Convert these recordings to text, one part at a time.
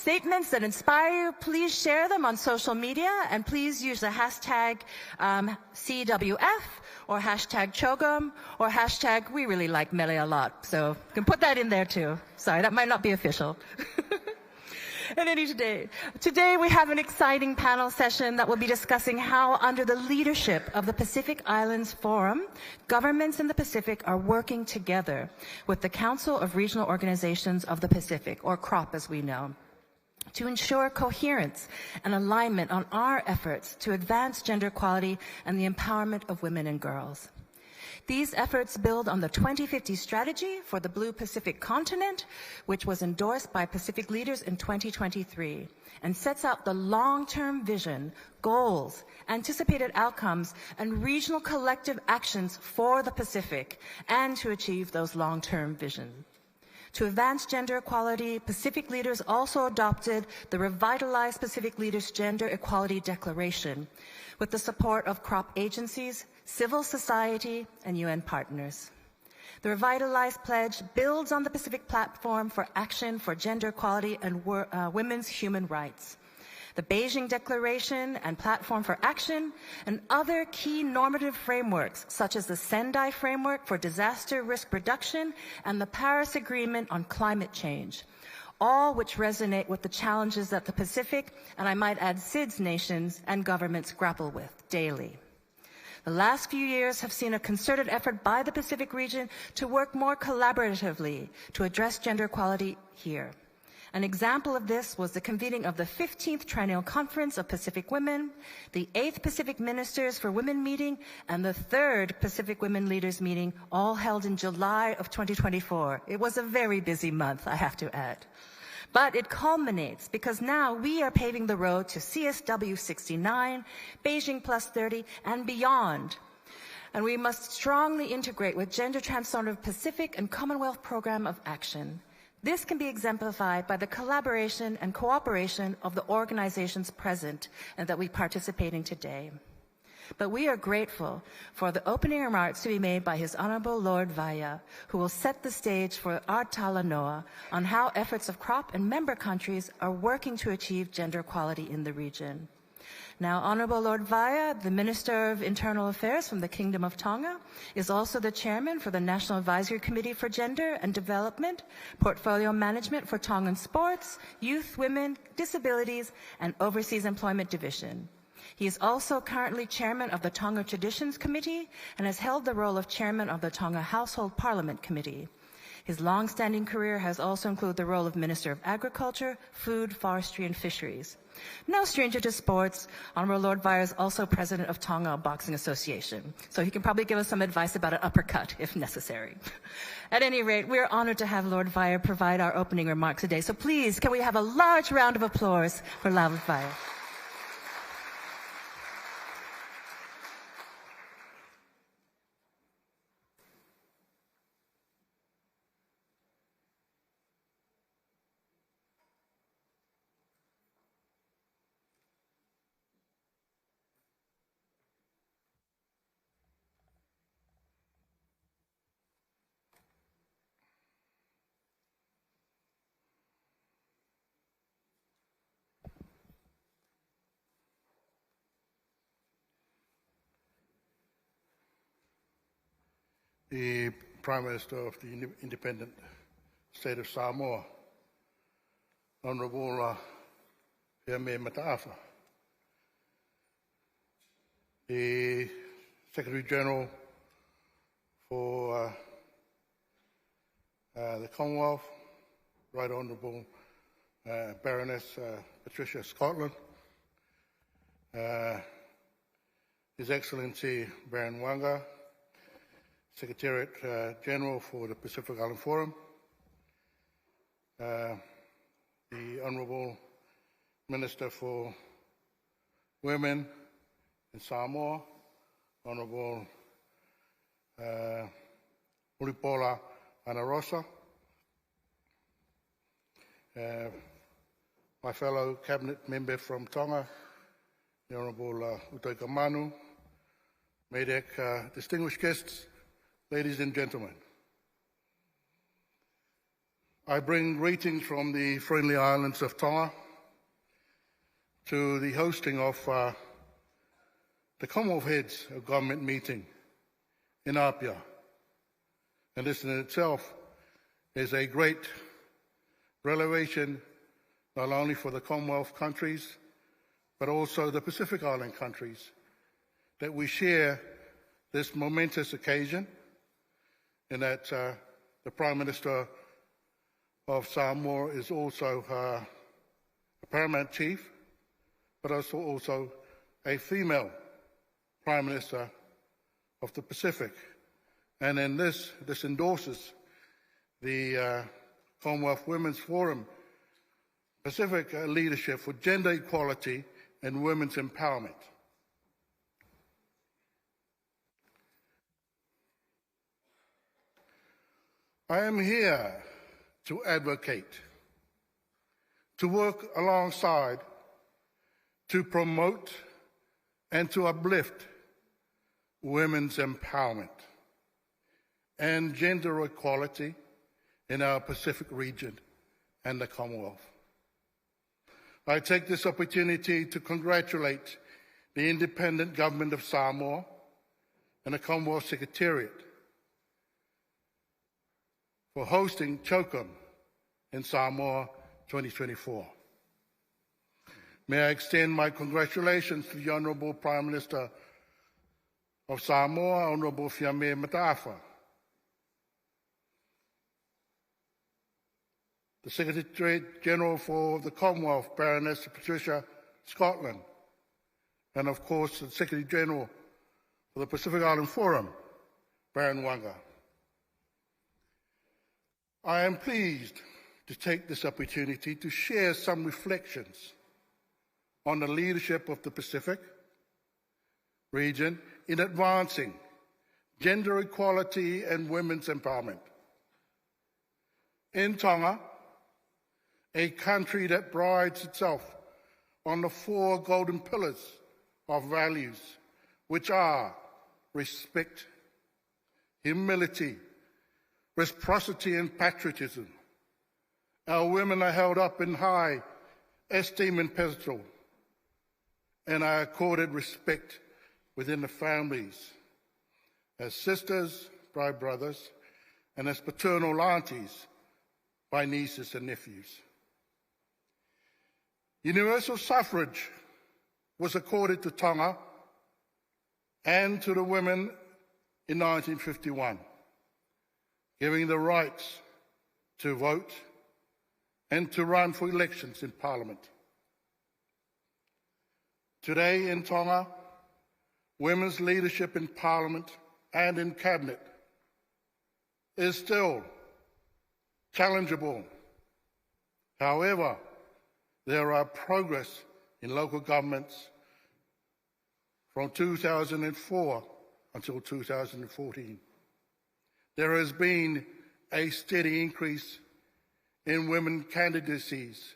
statements that inspire you, please share them on social media, and please use the hashtag CWF or hashtag Chogum or hashtag we really like Mele a lot. So you can put that in there too. Sorry, that might not be official. Today we have an exciting panel session that will be discussing how, under the leadership of the Pacific Islands Forum, governments in the Pacific are working together with the Council of Regional Organizations of the Pacific, or CROP as we know, to ensure coherence and alignment on our efforts to advance gender equality and the empowerment of women and girls. These efforts build on the 2050 strategy for the Blue Pacific continent, which was endorsed by Pacific leaders in 2023, and sets out the long-term vision, goals, anticipated outcomes, and regional collective actions for the Pacific, and to achieve those long-term visions. To advance gender equality, Pacific leaders also adopted the revitalized Pacific Leaders Gender Equality Declaration with the support of CROP agencies, civil society, and UN partners. The revitalized pledge builds on the Pacific Platform for Action for Gender Equality and Women's Human Rights, the Beijing Declaration and Platform for Action, and other key normative frameworks, such as the Sendai Framework for Disaster Risk Reduction and the Paris Agreement on Climate Change, all which resonate with the challenges that the Pacific, and I might add SIDS nations and governments grapple with daily. The last few years have seen a concerted effort by the Pacific region to work more collaboratively to address gender equality here. An example of this was the convening of the 15th Triennial Conference of Pacific Women, the 8th Pacific Ministers for Women meeting, and the 3rd Pacific Women Leaders meeting, all held in July of 2024. It was a very busy month, I have to add. But it culminates because now we are paving the road to CSW 69, Beijing Plus 30, and beyond. And we must strongly integrate with Gender Transformative Pacific and Commonwealth Program of Action. This can be exemplified by the collaboration and cooperation of the organizations present and that we participate in today. But we are grateful for the opening remarks to be made by His Honorable Lord Vaya, who will set the stage for our Talanoa on how efforts of CROP and member countries are working to achieve gender equality in the region. Now, Honorable Lord Vaya, the Minister of Internal Affairs from the Kingdom of Tonga, is also the Chairman for the National Advisory Committee for Gender and Development, Portfolio Management for Tongan Sports, Youth, Women, Disabilities, and Overseas Employment Division. He is also currently Chairman of the Tonga Traditions Committee and has held the role of Chairman of the Tonga Household Parliament Committee. His long-standing career has also included the role of Minister of Agriculture, Food, Forestry, and Fisheries. No stranger to sports, Honorable Lord Vaya is also President of Tonga Boxing Association, so he can probably give us some advice about an uppercut if necessary. At any rate, we are honored to have Lord Vaya provide our opening remarks today, so please, can we have a large round of applause for Lord Vaya? The Prime Minister of the Independent State of Samoa, Honourable Hiame Mataafa, the Secretary General for the Commonwealth, Right Honourable Baroness Patricia Scotland, His Excellency Baron Wanga, Secretariat General for the Pacific Island Forum, the Honourable Minister for Women in Samoa, Honourable Ulipola Anarosa, my fellow Cabinet member from Tonga, the Honourable Utoika Manu, MEDEC, distinguished guests, ladies and gentlemen. I bring greetings from the friendly islands of Tonga to the hosting of the Commonwealth Heads of Government meeting in Apia. And this in itself is a great revelation, not only for the Commonwealth countries, but also the Pacific Island countries, that we share this momentous occasion, and that the Prime Minister of Samoa is also a paramount chief, but also a female Prime Minister of the Pacific. And in this endorses the Commonwealth Women's Forum Pacific Leadership for Gender Equality and Women's Empowerment. I am here to advocate, to work alongside, to promote and to uplift women's empowerment and gender equality in our Pacific region and the Commonwealth. I take this opportunity to congratulate the Independent Government of Samoa and the Commonwealth Secretariat for hosting CHOCOM in Samoa 2024. May I extend my congratulations to the Honourable Prime Minister of Samoa, Honourable Fiame Mataafa, the Secretary General for the Commonwealth, Baroness Patricia Scotland, and of course the Secretary General for the Pacific Island Forum, Baron Wanga. I am pleased to take this opportunity to share some reflections on the leadership of the Pacific region in advancing gender equality and women's empowerment. In Tonga, a country that prides itself on the 4 golden pillars of values, which are respect, humility, reciprocity and patriotism. Our women are held up in high esteem and pedestal, and are accorded respect within the families as sisters by brothers, and as paternal aunties by nieces and nephews. Universal suffrage was accorded to Tonga and to the women in 1951, giving the rights to vote and to run for elections in Parliament. Today in Tonga, women's leadership in Parliament and in Cabinet is still challengeable. However, there are progress in local governments from 2004 until 2014. There has been a steady increase in women candidacies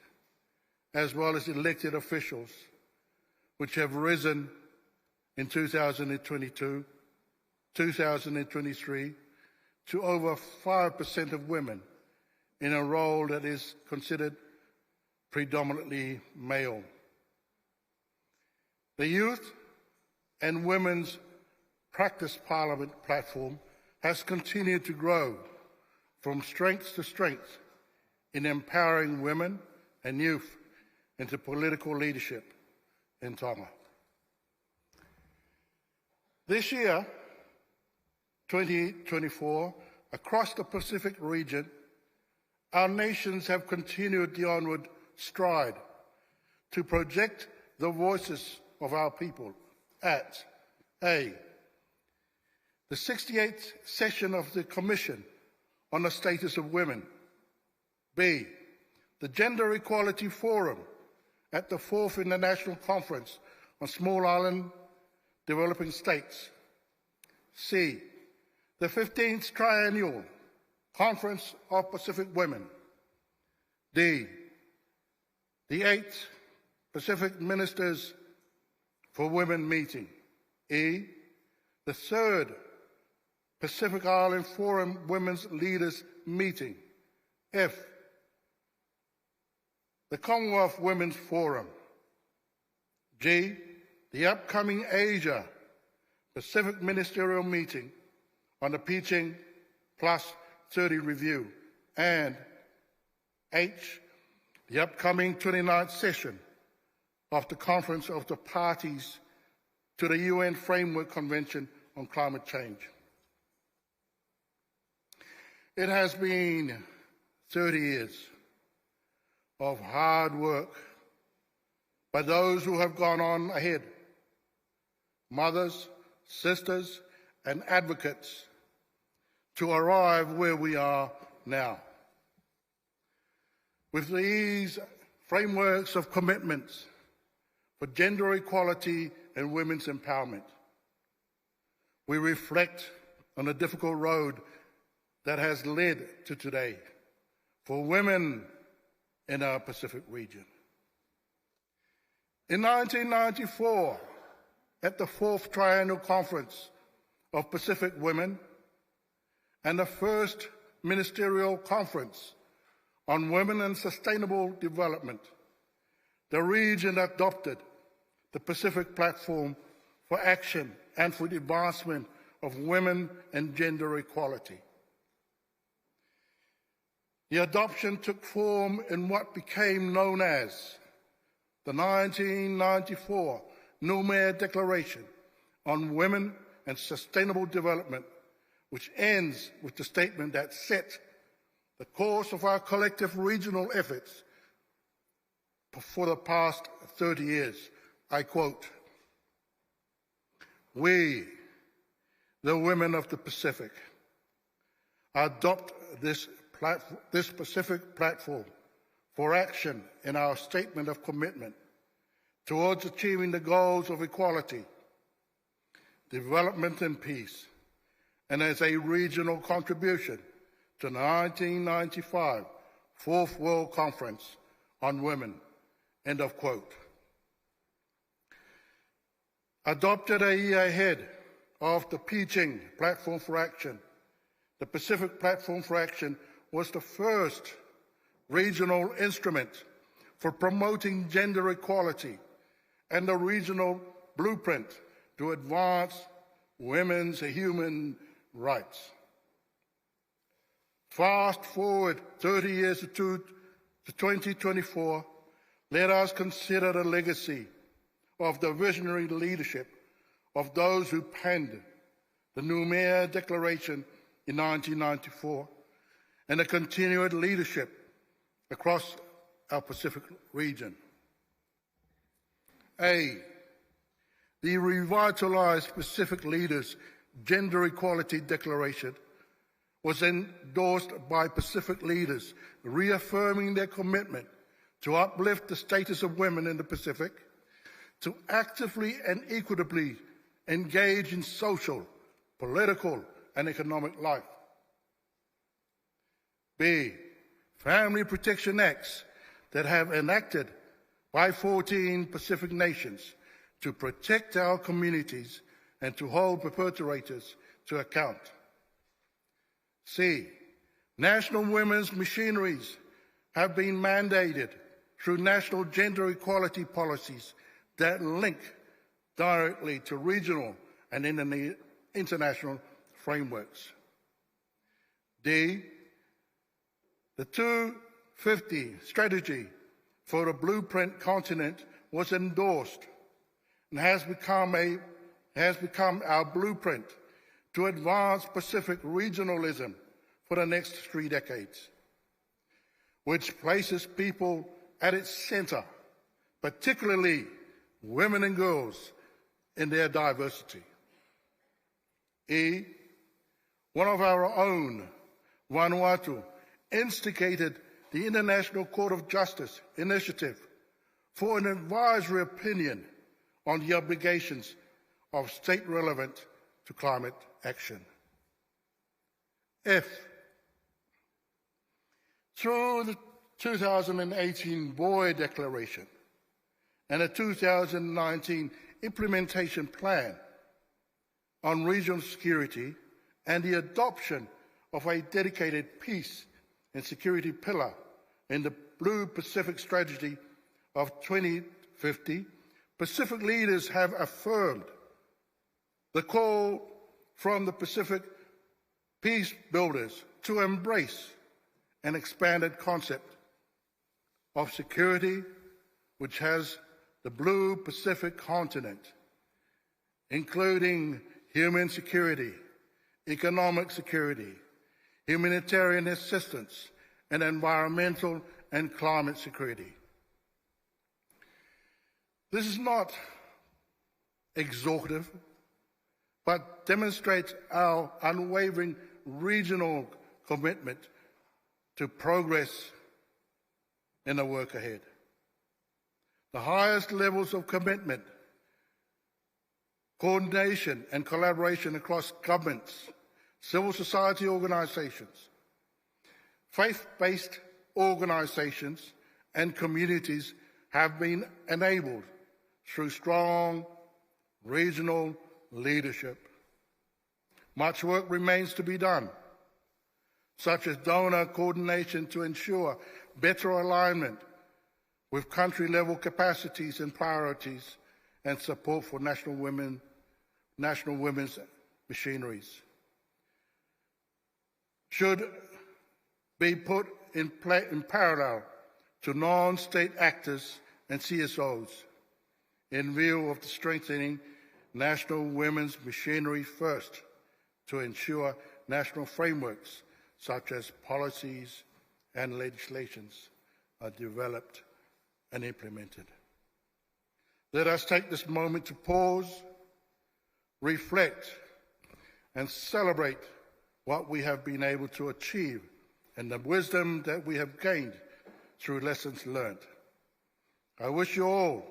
as well as elected officials, which have risen in 2022, 2023 to over 5% of women in a role that is considered predominantly male. The Youth and Women's Practice Parliament platform has continued to grow from strength to strength in empowering women and youth into political leadership in Tonga. This year, 2024, across the Pacific region, our nations have continued the onward stride to project the voices of our people at A, the 68th session of the Commission on the Status of Women, B, the Gender Equality Forum at the 4th International Conference on Small Island Developing States, C, the 15th Triennial Conference of Pacific Women, D, the 8th Pacific Ministers for Women meeting, E, the 3rd Pacific Island Forum Women's Leaders meeting, F, the Commonwealth Women's Forum. G, the upcoming Asia Pacific Ministerial Meeting on the Peaching Plus 30 Review. And H, the upcoming 29th session of the Conference of the Parties to the UN Framework Convention on Climate Change. It has been 30 years of hard work by those who have gone on ahead, mothers, sisters, and advocates, to arrive where we are now. With these frameworks of commitments for gender equality and women's empowerment, we reflect on the difficult road that has led to today for women in our Pacific region. In 1994, at the 4th Triennial Conference of Pacific Women and the first Ministerial Conference on Women and Sustainable Development, the region adopted the Pacific Platform for Action and for the Advancement of Women and Gender Equality. The adoption took form in what became known as the 1994 Nouméa Declaration on Women and Sustainable Development, which ends with the statement that set the course of our collective regional efforts for the past 30 years. I quote, "We, the women of the Pacific, adopt this Pacific platform for action in our statement of commitment towards achieving the goals of equality, development and peace, and as a regional contribution to the 1995 Fourth World Conference on Women," end of quote. Adopted a year ahead of the Peaching Platform for Action, the Pacific Platform for Action was the first regional instrument for promoting gender equality and the regional blueprint to advance women's human rights. Fast forward 30 years to 2024, let us consider the legacy of the visionary leadership of those who penned the Nouméa Declaration in 1994 and the continued leadership across our Pacific region. A, the revitalized Pacific Leaders Gender Equality Declaration was endorsed by Pacific leaders, reaffirming their commitment to uplift the status of women in the Pacific, to actively and equitably engage in social, political, and economic life. B, Family Protection Acts that have enacted by 14 Pacific nations to protect our communities and to hold perpetrators to account. C, national women's machineries have been mandated through national gender equality policies that link directly to regional and international frameworks. D, the 250 strategy for the blueprint continent was endorsed and has become our blueprint to advance Pacific regionalism for the next 3 decades, which places people at its center, particularly women and girls in their diversity. E, one of our own, Vanuatu, instigated the International Court of Justice initiative for an advisory opinion on the obligations of state relevant to climate action. F, through the 2018 Boy Declaration and a 2019 implementation plan on regional security and the adoption of a dedicated peace and security pillar in the Blue Pacific Strategy of 2050, Pacific leaders have affirmed the call from the Pacific peace builders to embrace an expanded concept of security which has the Blue Pacific continent, including human security, economic security, humanitarian assistance, and environmental and climate security. This is not exhaustive, but demonstrates our unwavering regional commitment to progress in the work ahead. The highest levels of commitment, coordination and collaboration across governments, civil society organizations, faith-based organizations and communities have been enabled through strong regional leadership. Much work remains to be done, such as donor coordination to ensure better alignment with country-level capacities and priorities, and support for national women's machineries should be put in parallel to non-state actors and CSOs in view of the strengthening national women's machinery first to ensure national frameworks such as policies and legislations are developed and implemented. Let us take this moment to pause, reflect, and celebrate what we have been able to achieve and the wisdom that we have gained through lessons learned. I wish you all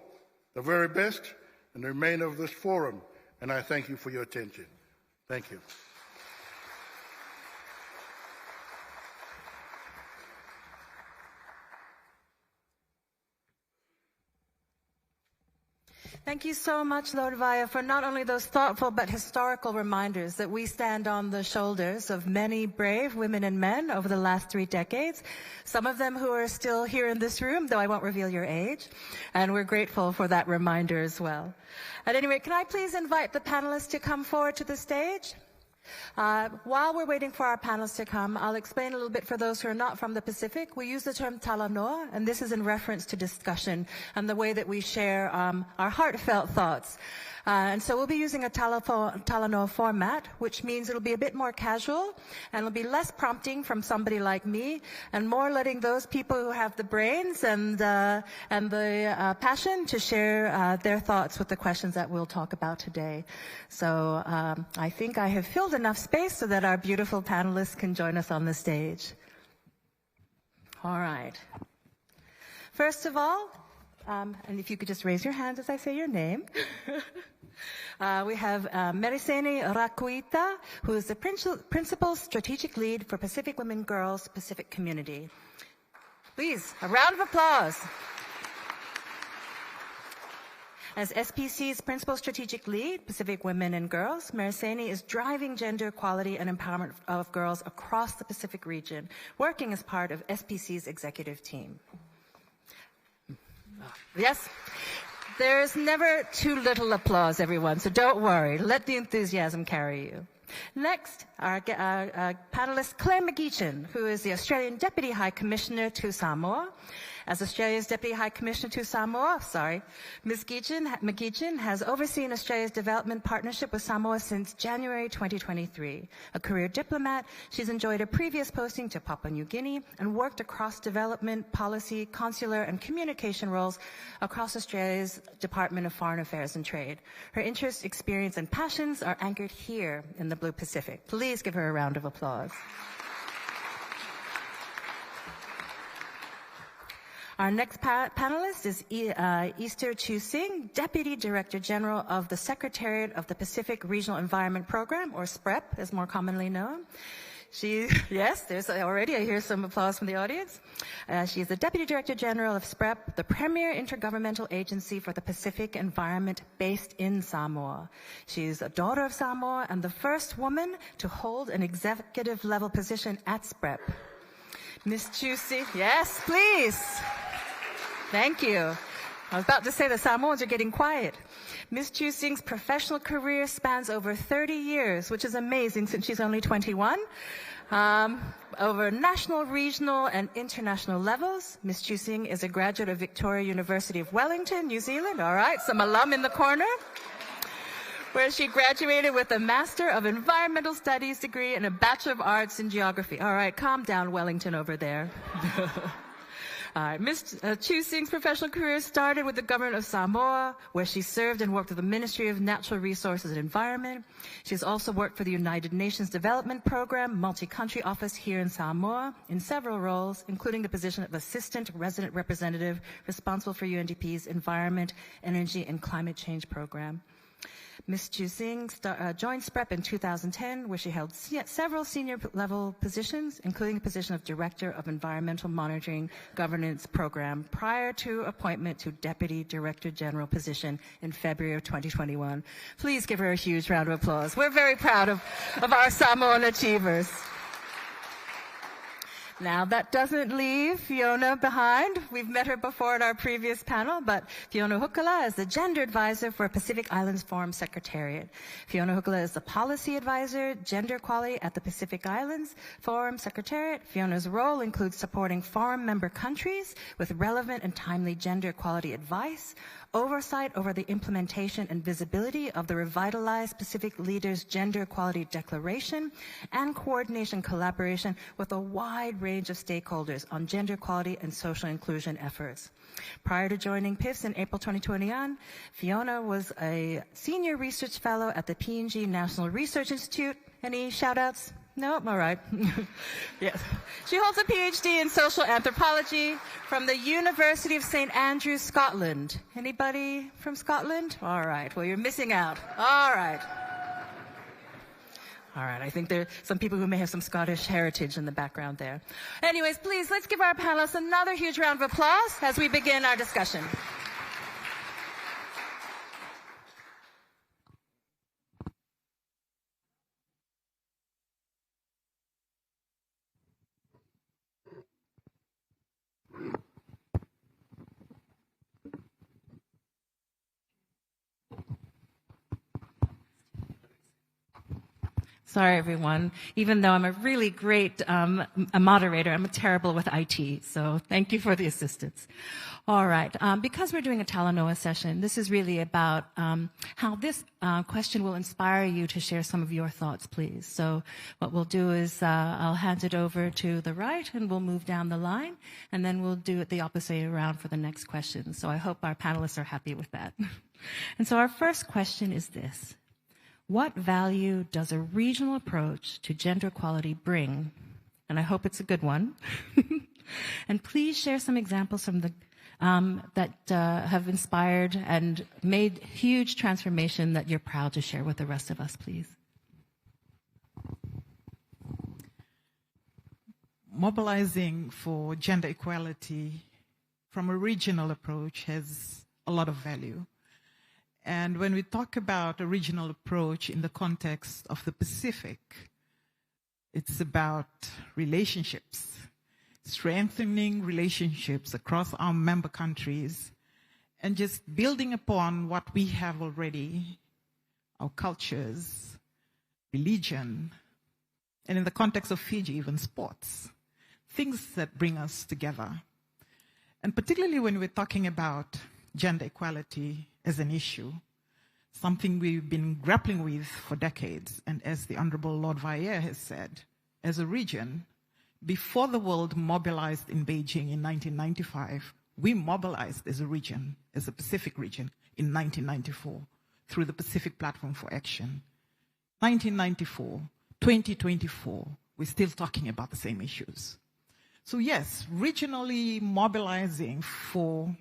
the very best in the remainder of this forum, and I thank you for your attention. Thank you. Thank you so much, Lord Vaya, for not only those thoughtful but historical reminders that we stand on the shoulders of many brave women and men over the last 3 decades, some of them who are still here in this room, though I won't reveal your age, and we're grateful for that reminder as well. At any rate, can I please invite the panelists to come forward to the stage? While we're waiting for our panelists to come, I'll explain a little bit for those who are not from the Pacific. We use the term talanoa, and this is in reference to discussion and the way that we share our heartfelt thoughts. And so we'll be using a talanoa format, which means it'll be a bit more casual, and it'll be less prompting from somebody like me, and more letting those people who have the brains and the passion to share their thoughts with the questions that we'll talk about today. So I think I have filled enough space so that our beautiful panelists can join us on the stage. All right. First of all, and if you could just raise your hands as I say your name. We have Meriseni Rakuita, who is the Principal Strategic Lead for Pacific Women Girls Pacific Community. Please, a round of applause. As SPC's Principal Strategic Lead, Pacific Women and Girls, Meriseni is driving gender equality and empowerment of girls across the Pacific region, working as part of SPC's executive team. Yes? There's never too little applause, everyone, so don't worry. Let the enthusiasm carry you. Next, our panelist Claire McGeechan, who is the Australian Deputy High Commissioner to Samoa. As Australia's Deputy High Commissioner to Samoa, Ms. McGeechan has overseen Australia's development partnership with Samoa since January 2023. A career diplomat, she's enjoyed a previous posting to Papua New Guinea and worked across development, policy, consular, and communication roles across Australia's Department of Foreign Affairs and Trade. Her interests, experience, and passions are anchored here in the Blue Pacific. Please give her a round of applause. Our next panelist is Easter Chu Sing, Deputy Director General of the Secretariat of the Pacific Regional Environment Program, or SPREP, as more commonly known. Yes, there's already, I hear some applause from the audience. She is the Deputy Director General of SPREP, the premier intergovernmental agency for the Pacific environment based in Samoa. She's a daughter of Samoa and the first woman to hold an executive level position at SPREP. Ms. Chusi, yes, please. Thank you. I was about to say the Samoans are getting quiet. Ms. Chusing's professional career spans over 30 years, which is amazing since she's only 21. Over national, regional, and international levels. Ms. Chusing is a graduate of Victoria University of Wellington, New Zealand. All right, some alum in the corner. Where she graduated with a Master of Environmental Studies degree and a Bachelor of Arts in Geography. All right, calm down, Wellington over there. All right, Ms. Chusing's professional career started with the government of Samoa, where she served and worked with the Ministry of Natural Resources and Environment. She's also worked for the United Nations Development Program, multi-country office here in Samoa, in several roles, including the position of Assistant Resident Representative responsible for UNDP's Environment, Energy, and Climate Change Program. Ms. Chusing joined SPREP in 2010, where she held several senior-level positions, including the position of Director of Environmental Monitoring Governance Program, prior to appointment to Deputy Director General position in February of 2021. Please give her a huge round of applause. We're very proud of our Samoan achievers. Now, that doesn't leave Fiona behind. We've met her before at our previous panel, but Fiona Hukala is the Gender Advisor for Pacific Islands Forum Secretariat. Fiona Hukala is the Policy Advisor, Gender Equality at the Pacific Islands Forum Secretariat. Fiona's role includes supporting forum member countries with relevant and timely gender equality advice, oversight over the implementation and visibility of the revitalized Pacific Leaders Gender Equality Declaration, and coordination collaboration with a wide range of stakeholders on gender equality and social inclusion efforts. Prior to joining PIFS in April 2021, Fiona was a Senior Research Fellow at the PNG National Research Institute. Any shout-outs? No? All right. Yes. She holds a PhD in social anthropology from the University of St. Andrews, Scotland. Anybody from Scotland? All right. Well, you're missing out. All right. All right. I think there are some people who may have some Scottish heritage in the background there. Anyways, please, let's give our panelists another huge round of applause as we begin our discussion. Sorry, everyone. Even though I'm a really great a moderator, I'm terrible with IT. So thank you for the assistance. All right. Because we're doing a Talanoa session, this is really about how this question will inspire you to share some of your thoughts, please. So what we'll do is I'll hand it over to the right, and we'll move down the line, and then we'll do it the opposite around for the next question. So I hope our panelists are happy with that. And so our first question is this. What value does a regional approach to gender equality bring? And I hope it's a good one. And please share some examples from the that have inspired and made huge transformation that you're proud to share with the rest of us, please. Mobilizing for gender equality from a regional approach has a lot of value. And when we talk about a regional approach in the context of the Pacific, it's about relationships, strengthening relationships across our member countries, and just building upon what we have already, our cultures, religion, and in the context of Fiji, even sports, things that bring us together. And particularly when we're talking about gender equality as an issue, something we've been grappling with for decades. And as the Honorable Lord Vaea has said, as a region, before the world mobilized in Beijing in 1995, we mobilized as a region, as a Pacific region, in 1994 through the Pacific Platform for Action. 1994, 2024, we're still talking about the same issues. So yes, regionally mobilizing for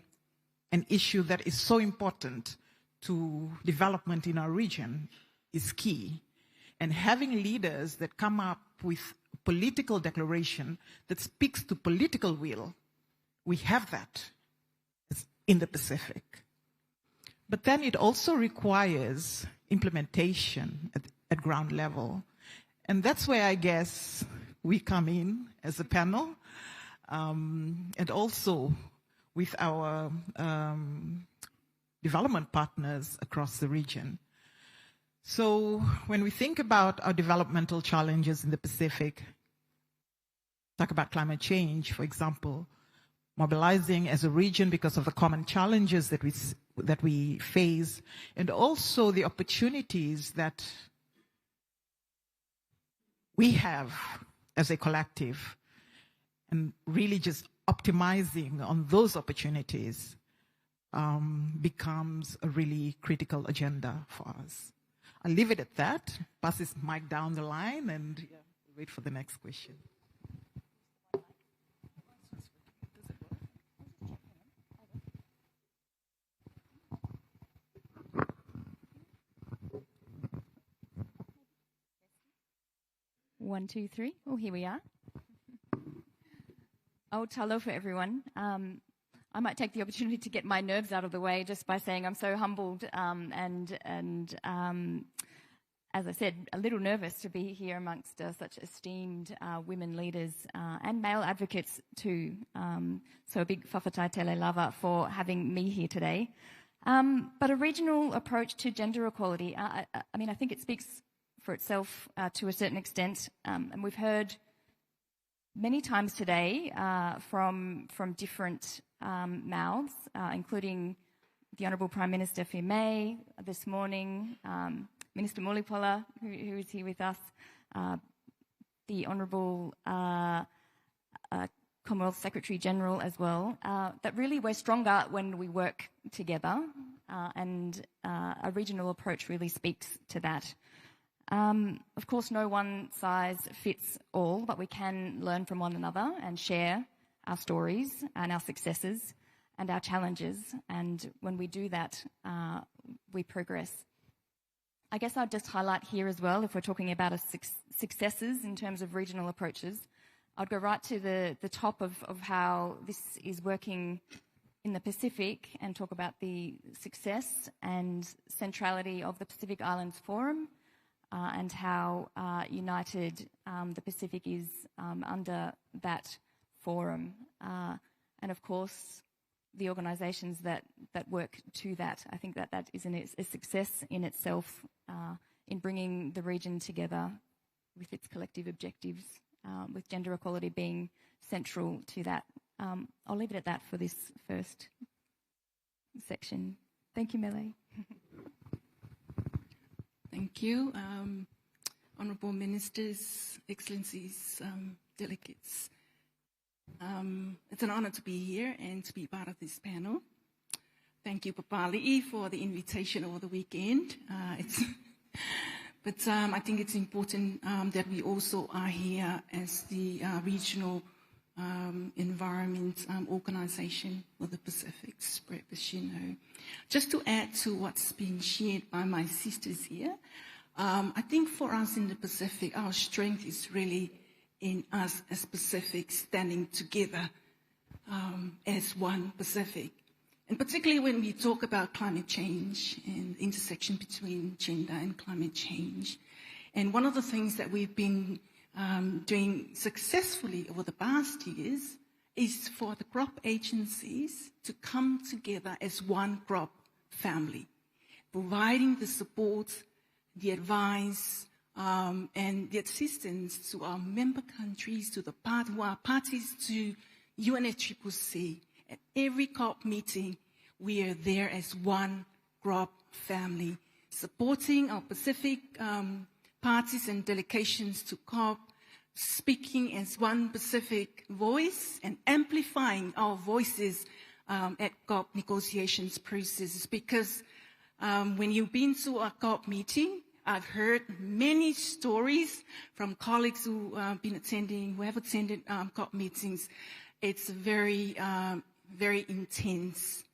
an issue that is so important to development in our region is key. And having leaders that come up with a political declaration that speaks to political will, we have that in the Pacific. But then it also requires implementation at ground level. And that's where I guess we come in as a panel. and also with our development partners across the region. So when we think about our developmental challenges in the Pacific, talk about climate change, for example, mobilizing as a region because of the common challenges that we face, and also the opportunities that we have as a collective, and really just optimizing on those opportunities becomes a really critical agenda for us. I'll leave it at that, pass this mic down the line, and wait for the next question. One, two, three. Oh, here we are. Oh, talo for everyone. I might take the opportunity to get my nerves out of the way just by saying I'm so humbled and as I said, a little nervous to be here amongst such esteemed women leaders and male advocates too. So a big whawhatai tele lava for having me here today. But a regional approach to gender equality, I mean, I think it speaks for itself to a certain extent. And we've heard many times today from different mouths, including the Honourable Prime Minister Fiumei this morning, Minister Mulipola, who is here with us, the Honourable Commonwealth Secretary General as well, that really we're stronger when we work together, and a regional approach really speaks to that. Of course, no one size fits all, but we can learn from one another and share our stories and our successes and our challenges. And when we do that, we progress. I guess I'd just highlight here as well, if we're talking about successes in terms of regional approaches, I'd go right to the top of how this is working in the Pacific and talk about the success and centrality of the Pacific Islands Forum, and how united the Pacific is under that forum. And of course, the organisations that work to that. I think that is a success in itself in bringing the region together with its collective objectives, with gender equality being central to that. I'll leave it at that for this first section. Thank you, Mele. Thank you. Honourable Ministers, Excellencies, delegates. It's an honour to be here and to be part of this panel. Thank you, Papali'i, for the invitation over the weekend. But I think it's important that we also are here as the regional environment organisation for the Pacific spread, as you know. Just to add to what's been shared by my sisters here, I think for us in the Pacific, our strength is really in us as Pacific standing together as one Pacific. And particularly when we talk about climate change and the intersection between gender and climate change. And one of the things that we've been doing successfully over the past years is for the crop agencies to come together as one crop family, providing the support, the advice, and the assistance to our member countries, to who are parties to UNFCCC. At every COP meeting, we are there as one crop family, supporting our Pacific parties and delegations to COP, speaking as one Pacific voice and amplifying our voices at COP negotiations processes. Because when you've been to a COP meeting, I've heard many stories from colleagues who have attended COP meetings. It's a very intense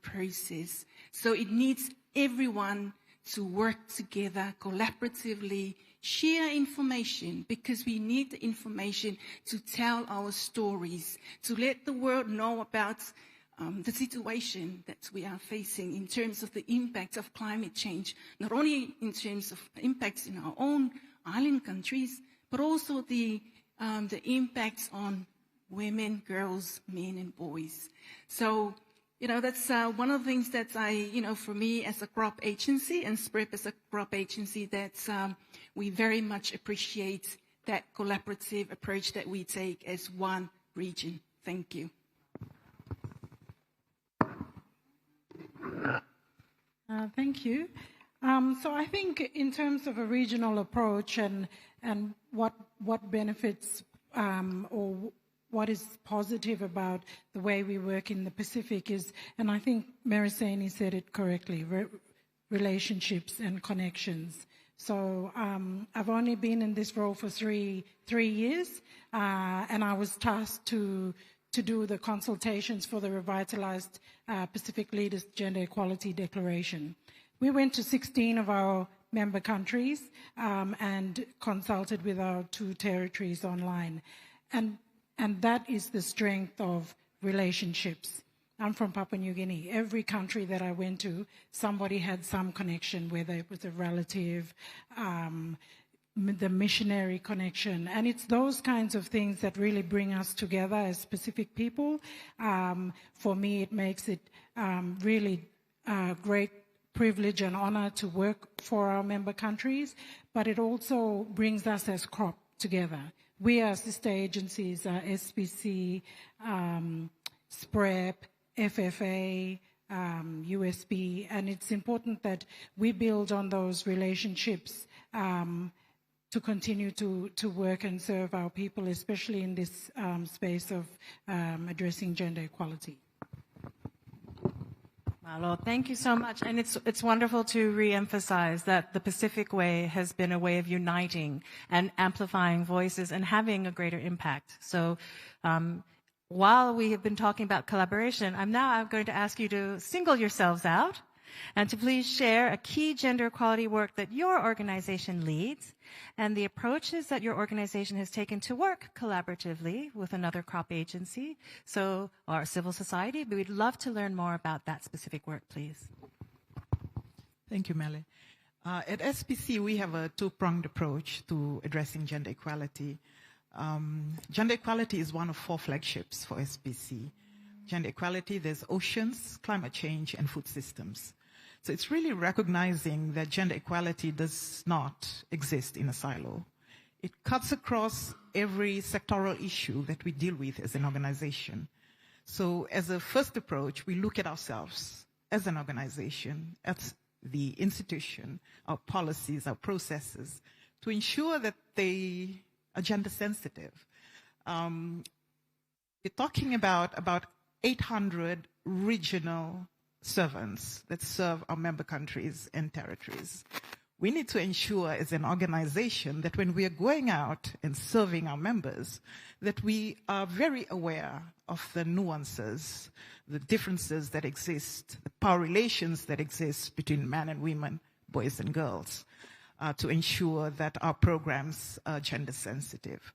process. So it needs everyone to work together collaboratively, share information, because we need the information to tell our stories, to let the world know about the situation that we are facing in terms of the impact of climate change, not only in terms of impacts in our own island countries, but also the impacts on women, girls, men, and boys. So, that's one of the things that for me as a crop agency and SPREP as a crop agency, that we very much appreciate that collaborative approach that we take as one region. Thank you. Thank you. So I think in terms of a regional approach and what benefits or what is positive about the way we work in the Pacific is, and I think Merisani said it correctly, relationships and connections. So I've only been in this role for three years, and I was tasked to do the consultations for the revitalized Pacific Leaders Gender Equality Declaration. We went to 16 of our member countries and consulted with our 2 territories online. And that is the strength of relationships. I'm from Papua New Guinea. Every country that I went to, somebody had some connection, whether it was a relative, the missionary connection. And it's those kinds of things that really bring us together as Pacific people. For me, it makes it really great privilege and honor to work for our member countries, but it also brings us as CROP together. We are sister agencies, SPC, SPREP, FFA, USB, and it's important that we build on those relationships to continue to work and serve our people, especially in this space of addressing gender equality. Malo, thank you so much. And it's wonderful to re-emphasize that the Pacific Way has been a way of uniting and amplifying voices and having a greater impact. So while we have been talking about collaboration, I'm going to ask you to single yourselves out and to please share a key gender equality work that your organization leads and the approaches that your organization has taken to work collaboratively with another crop agency, or civil society. But we'd love to learn more about that specific work, please. Thank you, Mele. At SPC, we have a 2-pronged approach to addressing gender equality. Gender equality is one of 4 flagships for SPC. Gender equality, there's oceans, climate change, and food systems. So it's really recognizing that gender equality does not exist in a silo. It cuts across every sectoral issue that we deal with as an organization. So as a first approach, we look at ourselves as an organization, as the institution, our policies, our processes, to ensure that they are gender sensitive. We're talking about 800 regional servants that serve our member countries and territories. We need to ensure as an organization that when we are going out and serving our members, that we are very aware of the nuances, the differences that exist, the power relations that exist between men and women, boys and girls, to ensure that our programs are gender sensitive.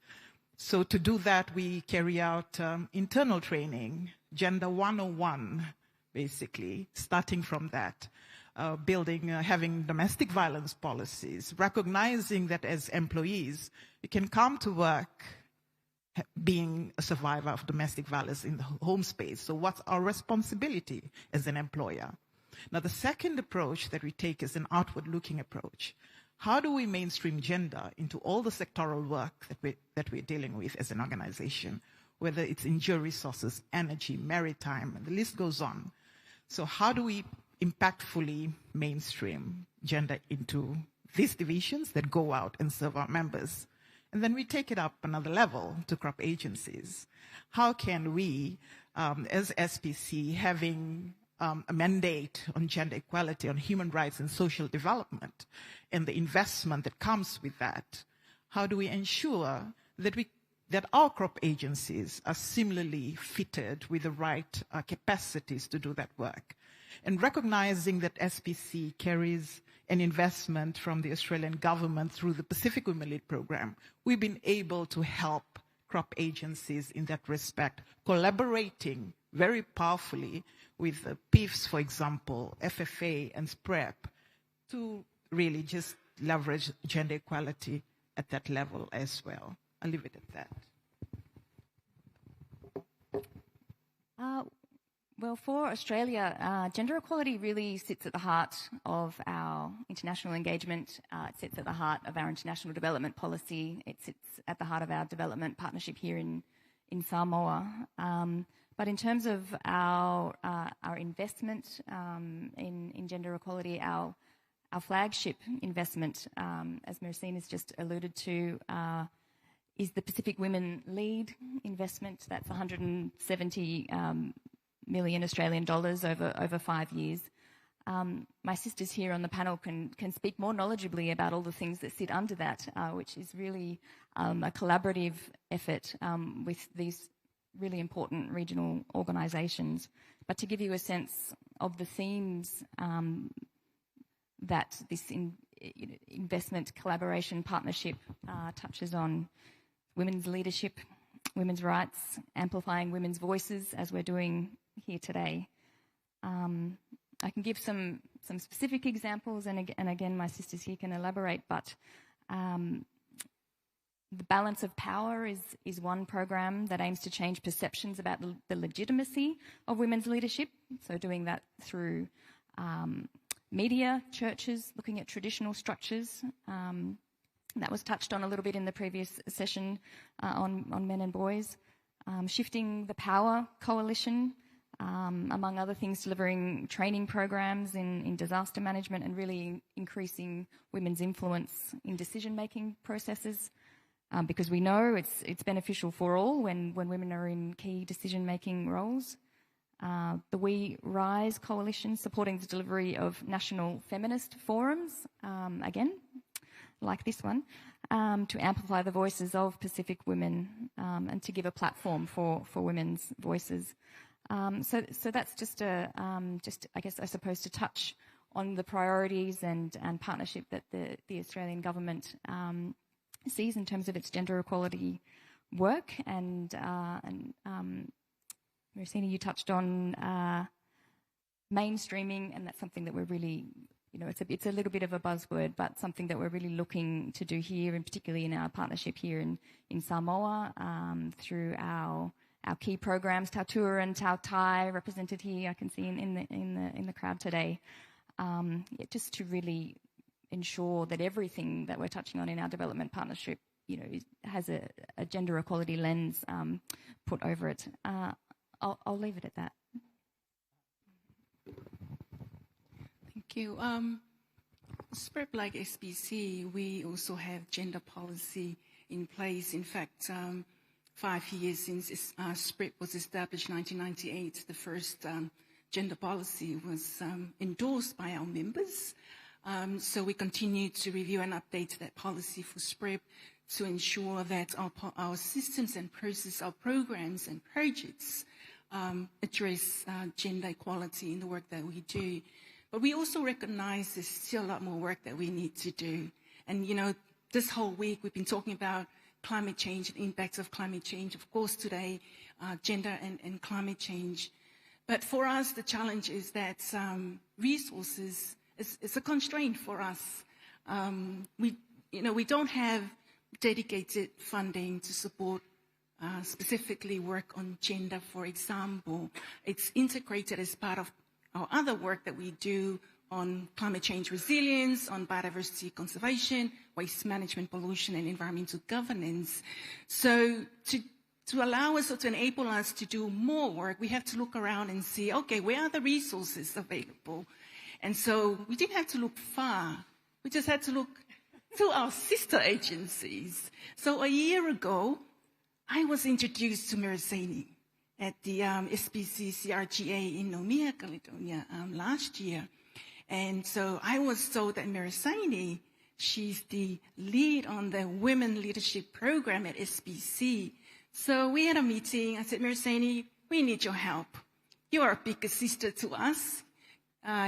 So to do that, we carry out internal training, Gender 101, basically, starting from that, having domestic violence policies, recognizing that as employees, you can come to work being a survivor of domestic violence in the home space. So what's our responsibility as an employer? Now, the second approach that we take is an outward-looking approach. How do we mainstream gender into all the sectoral work that we're dealing with as an organization, whether it's in geo resources, energy, maritime, and the list goes on. So how do we impactfully mainstream gender into these divisions that go out and serve our members? And then we take it up another level to crop agencies. How can we, as SPC, having a mandate on gender equality, on human rights and social development, and the investment that comes with that, how do we ensure that our crop agencies are similarly fitted with the right capacities to do that work? And recognizing that SPC carries an investment from the Australian government through the Pacific Women Lead program, we've been able to help crop agencies in that respect, collaborating very powerfully with the PIFs, for example, FFA and SPREP, to really just leverage gender equality at that level as well. I'll leave it at that. Well, for Australia, gender equality really sits at the heart of our international engagement. It sits at the heart of our international development policy. It sits at the heart of our development partnership here in Samoa. But in terms of our investment in gender equality, our flagship investment, as Mersine has just alluded to, is the Pacific Women Lead investment. That's 170 million Australian dollars over 5 years. My sisters here on the panel can speak more knowledgeably about all the things that sit under that, which is really a collaborative effort with these really important regional organisations. But to give you a sense of the themes that this investment, collaboration, partnership touches on: women's leadership, women's rights, amplifying women's voices, as we're doing here today. I can give some specific examples, and again, my sisters here can elaborate, but the balance of power is one program that aims to change perceptions about the legitimacy of women's leadership. So doing that through media, churches, looking at traditional structures. That was touched on a little bit in the previous session on men and boys. Shifting the Power Coalition, among other things, delivering training programs in disaster management and really increasing women's influence in decision-making processes, because we know it's beneficial for all when women are in key decision-making roles. The We Rise Coalition, supporting the delivery of national feminist forums, again, like this one, to amplify the voices of Pacific women and to give a platform for women's voices. So that's just I guess I suppose to touch on the priorities and partnership that the Australian government sees in terms of its gender equality work. And Mersine, you touched on mainstreaming, and that's something that we're really, it's a little bit of a buzzword, but something that we're really looking to do here, and particularly in our partnership here in Samoa, through our key programs, Tautua and Tautai, represented here, I can see in the crowd today, just to really ensure that everything that we're touching on in our development partnership, has a gender equality lens put over it. I'll leave it at that. Thank you. SPREP, like SBC, we also have gender policy in place. In fact, 5 years since SPREP was established, 1998, the first gender policy was endorsed by our members. So we continue to review and update that policy for SPREP to ensure that our systems and processes, our programs and projects address gender equality in the work that we do. But we also recognize there's still a lot more work that we need to do. And, this whole week we've been talking about climate change and impacts of climate change. Of course, today, gender and climate change. But for us, the challenge is that resources is a constraint for us. We don't have dedicated funding to support specifically work on gender, for example. It's integrated as part of our other work that we do on climate change resilience, on biodiversity conservation, waste management, pollution, and environmental governance. So to allow us or to enable us to do more work, we have to look around and see, okay, where are the resources available? And so we didn't have to look far. We just had to look to our sister agencies. So a year ago, I was introduced to Mersine at the SBC CRGA in Noumea, Caledonia last year. And so I was told that Mersine, she's the lead on the Women Leadership Program at SBC. So we had a meeting. I said, Mersine, we need your help. You are a bigger sister to us.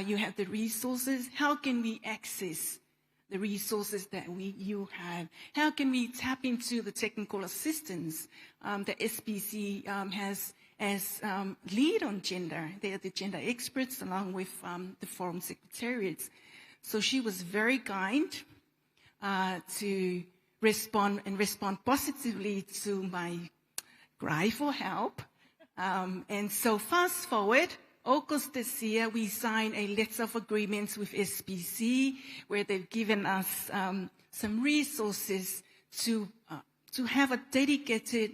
You have the resources. How can we access the resources that you have? How can we tap into the technical assistance that SBC has as lead on gender? They are the gender experts along with the forum secretariats. So she was very kind to respond positively to my cry for help. And so fast forward, August this year, we signed a letter of agreement with SPC, where they've given us some resources to have a dedicated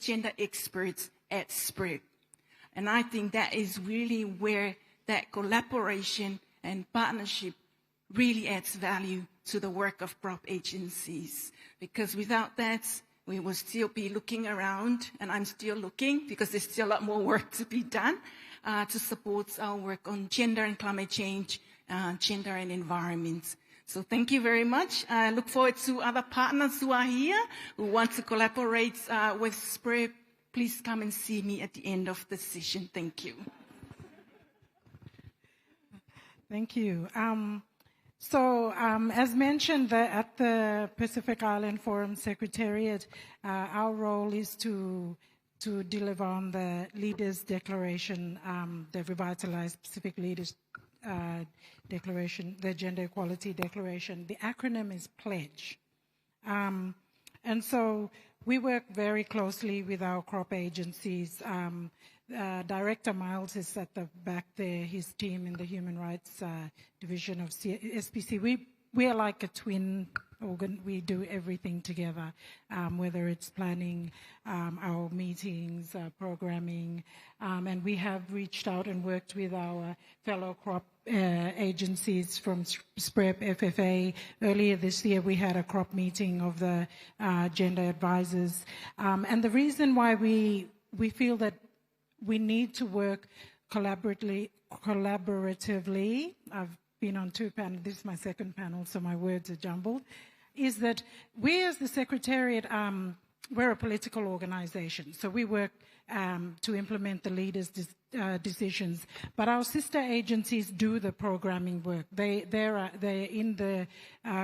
gender expert at SPREP. And I think that is really where that collaboration and partnership really adds value to the work of crop agencies. Because without that, we will still be looking around, and I'm still looking because there's still a lot more work to be done to support our work on gender and climate change, gender and environment. So thank you very much. I look forward to other partners who are here who want to collaborate with SPREP. Please come and see me at the end of the session. Thank you. Thank you. As mentioned, at the Pacific Island Forum Secretariat, our role is to deliver on the Leaders' Declaration, the revitalized Pacific Leaders Declaration, the Gender Equality Declaration. The acronym is PLEDGE. And so we work very closely with our crop agencies. Director Miles is at the back there, his team in the Human Rights Division of SPC. We are like a twin organ. We do everything together, whether it's planning our meetings, programming, and we have reached out and worked with our fellow crop agencies from SPREP, FFA. Earlier this year, we had a crop meeting of the gender advisors. And the reason why we feel that we need to work collaboratively. I've been on 2 panels. This is my second panel, so my words are jumbled. Is that we as the Secretariat, we're a political organization, so we work to implement the leaders' decisions. But our sister agencies do the programming work. They're in the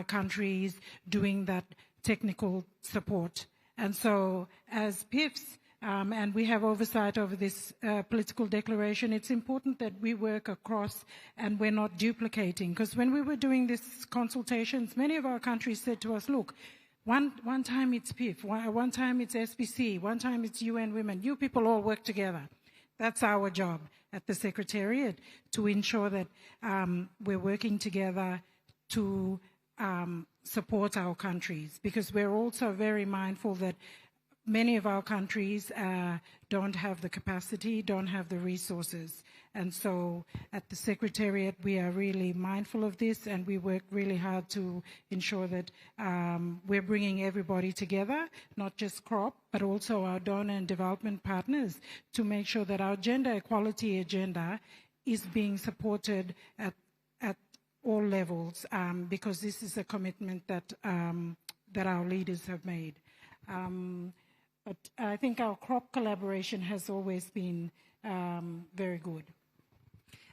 countries doing that technical support. And so as PIFs, and we have oversight over this political declaration, it's important that we work across and we're not duplicating. Because when we were doing these consultations, many of our countries said to us, look, one time it's PIF, one time it's SPC, one time it's UN Women. You people all work together. That's our job at the Secretariat, to ensure that we're working together to support our countries. Because we're also very mindful that many of our countries don't have the capacity, don't have the resources. And so at the Secretariat, we are really mindful of this, and we work really hard to ensure that we're bringing everybody together, not just crop, but also our donor and development partners, to make sure that our gender equality agenda is being supported at all levels, because this is a commitment that our leaders have made. But I think our crop collaboration has always been very good.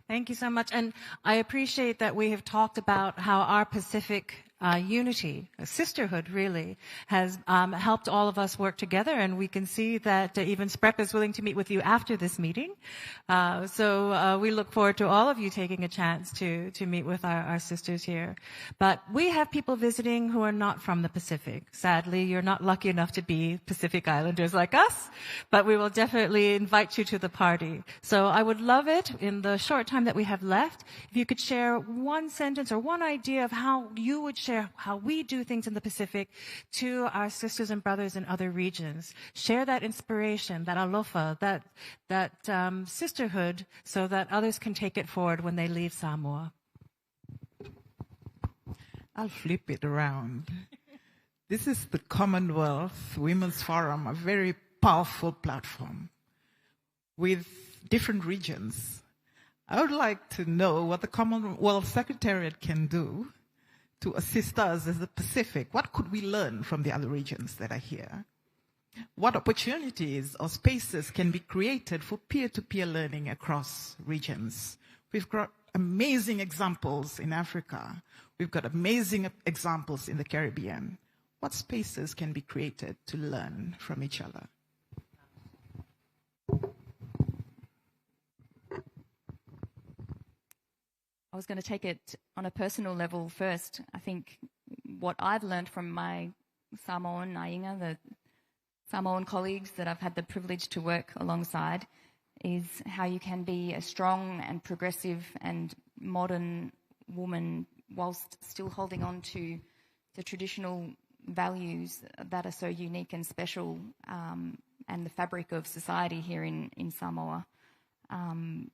Thank you so much. And I appreciate that we have talked about how our Pacific unity, a sisterhood really, has helped all of us work together, and we can see that even SPREP is willing to meet with you after this meeting. So we look forward to all of you taking a chance to meet with our sisters here. But we have people visiting who are not from the Pacific. Sadly, you're not lucky enough to be Pacific Islanders like us, but we will definitely invite you to the party. So I would love it, in the short time that we have left, if you could share one sentence or one idea of how you would share how we do things in the Pacific to our sisters and brothers in other regions. Share that inspiration, that alofa, that sisterhood, so that others can take it forward when they leave Samoa. I'll flip it around. This is the Commonwealth Women's Forum, a very powerful platform with different regions. I would like to know what the Commonwealth Secretariat can do to assist us as the Pacific. What could we learn from the other regions that are here? What opportunities or spaces can be created for peer-to-peer learning across regions? We've got amazing examples in Africa. We've got amazing examples in the Caribbean. What spaces can be created to learn from each other? I was going to take it on a personal level first. I think what I've learned from my Samoan Nainga, the Samoan colleagues that I've had the privilege to work alongside is how you can be a strong and progressive and modern woman whilst still holding on to the traditional values that are so unique and special, and the fabric of society here in Samoa. And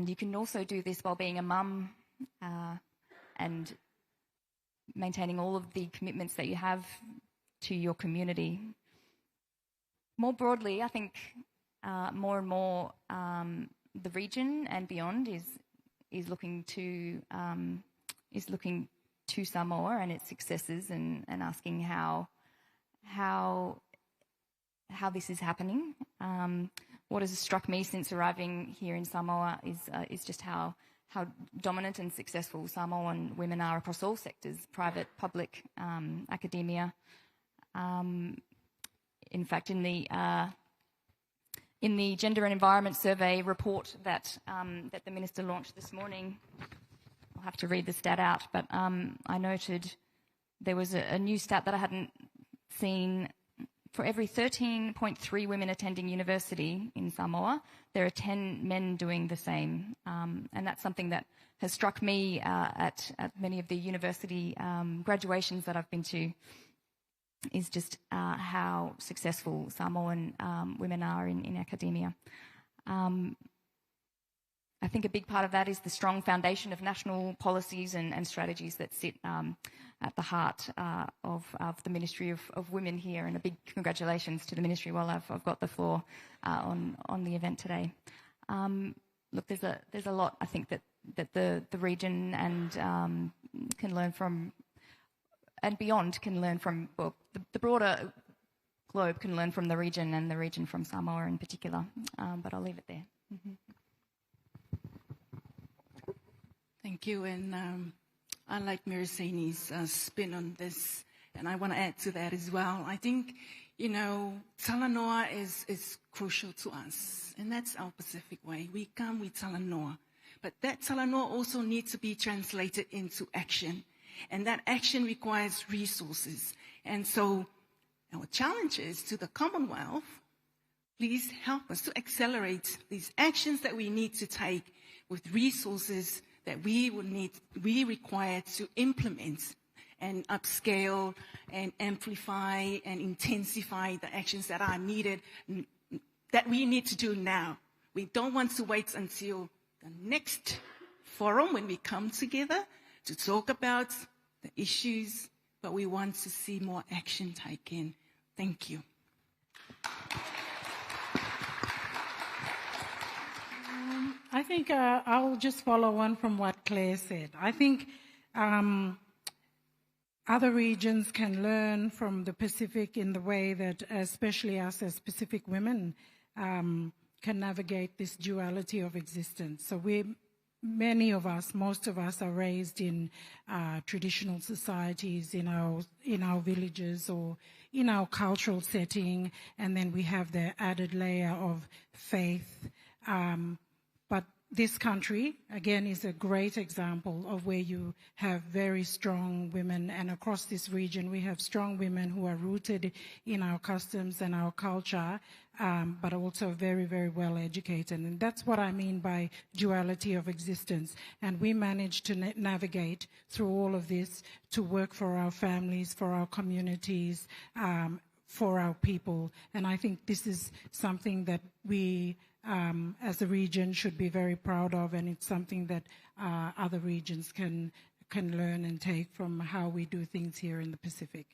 you can also do this while being a mum and maintaining all of the commitments that you have to your community. More broadly, I think more and more the region and beyond is looking to Samoa and its successes and asking how this is happening. What has struck me since arriving here in Samoa is just how dominant and successful Samoan women are across all sectors, private, public, academia. In fact, in the Gender and Environment Survey report that the Minister launched this morning, I'll have to read the stat out, but I noted there was a new stat that I hadn't seen. For every 13.3 women attending university in Samoa, there are 10 men doing the same. And that's something that has struck me at many of the university graduations that I've been to, is just how successful Samoan women are in academia. I think a big part of that is the strong foundation of national policies and strategies that sit at the heart of the Ministry of Women here, and a big congratulations to the Ministry while I've got the floor on the event today. Look, there's a lot I think that the region and can learn from, and beyond can learn from, well, the broader globe can learn from the region, and the region from Samoa in particular. But I'll leave it there. Mm-hmm. Thank you, and I like Mirisani's spin on this, and I want to add to that as well. I think, talanoa is crucial to us, and that's our Pacific way. We come with talanoa, but that talanoa also needs to be translated into action, and that action requires resources. And so our challenge is to the Commonwealth, please help us to accelerate these actions that we need to take with resources that we require to implement and upscale and amplify and intensify the actions that are needed, that we need to do now. We don't want to wait until the next forum when we come together to talk about the issues, but we want to see more action taken. Thank you. I think I'll just follow on from what Claire said. I think other regions can learn from the Pacific in the way that, especially us as Pacific women, can navigate this duality of existence. So most of us are raised in traditional societies, in our villages or in our cultural setting, and then we have the added layer of faith. But this country, again, is a great example of where you have very strong women, and across this region we have strong women who are rooted in our customs and our culture, but also very, very well educated. And that's what I mean by duality of existence. And we manage to navigate through all of this to work for our families, for our communities, for our people. And I think this is something that we as a region should be very proud of, and it's something that other regions can learn and take from how we do things here in the Pacific.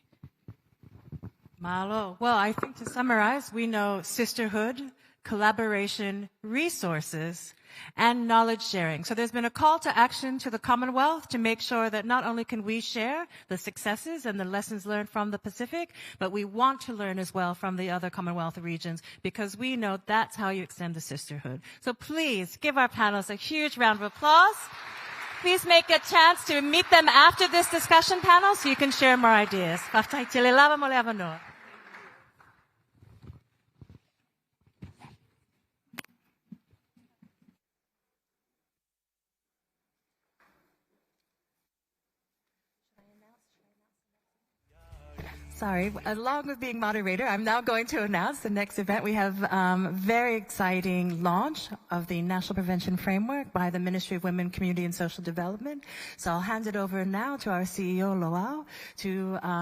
Malo. Well, I think to summarize, we know sisterhood, collaboration, resources, and knowledge sharing. So there's been a call to action to the Commonwealth to make sure that not only can we share the successes and the lessons learned from the Pacific, but we want to learn as well from the other Commonwealth regions, because we know that's how you extend the sisterhood. So please give our panelists a huge round of applause. Please make a chance to meet them after this discussion panel so you can share more ideas. Sorry, along with being moderator, I'm now going to announce the next event. We have very exciting launch of the National Prevention Framework by the Ministry of Women, Community and Social Development. So I'll hand it over now to our CEO, Loao, to